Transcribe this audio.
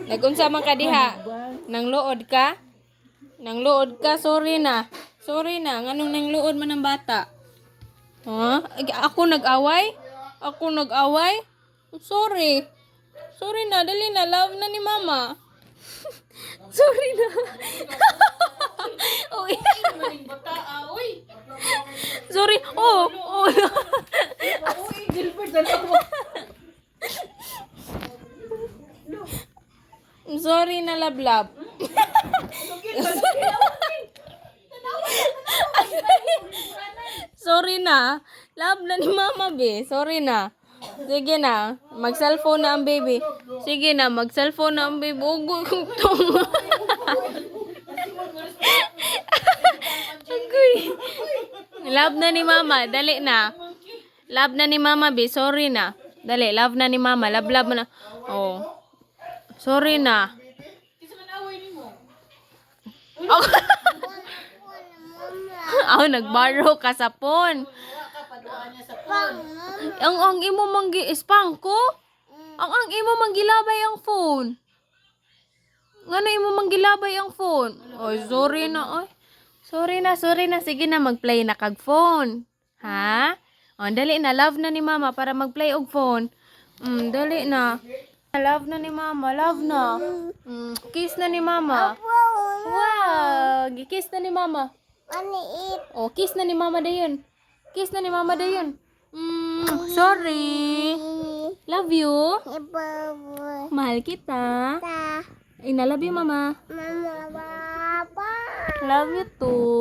Nagunsa man ka diha? Nangluod ka? Nangluod ka? Sorry na. Sorry na. Nganong nangluod man ang bata? Ha? Ako nag-away? Ako nag-away? Sorry. Sorry na. Dali na. Love na ni mama. Sorry na. Uy. Sorry. Oh. Oh. Sorry na, lablab. Sorry na. Love na ni mama, be. Sorry na. Sige na. Mag-cellphone na ang baby. Sige na. Mag-cellphone na ang baby. Ugo kong tong. Agoy. Love na ni mama. Dali na. Love na ni mama, be. Sorry na. Dali. Love na ni mama. Love mo na. Oh. Sorry na. Ako nagborrow ka sa phone. Ang imo manggi spam ko? Ang imo manggilabay ang phone. Ngano imo manggilabay ang phone? Oy, sorry na. Oy. Sorry na. Sige na mag-play na kag phone. Ha? O, dali na. Love na ni mama para mag-play og phone. Dali na. Love na ni mama. Love na. Kiss na ni mama. Wow. Kiss na ni mama. Oh, kiss na ni mama dayon. Kiss na ni mama dayon. Sorry. Love you. Mahal kita. I love you, mama. Love you too.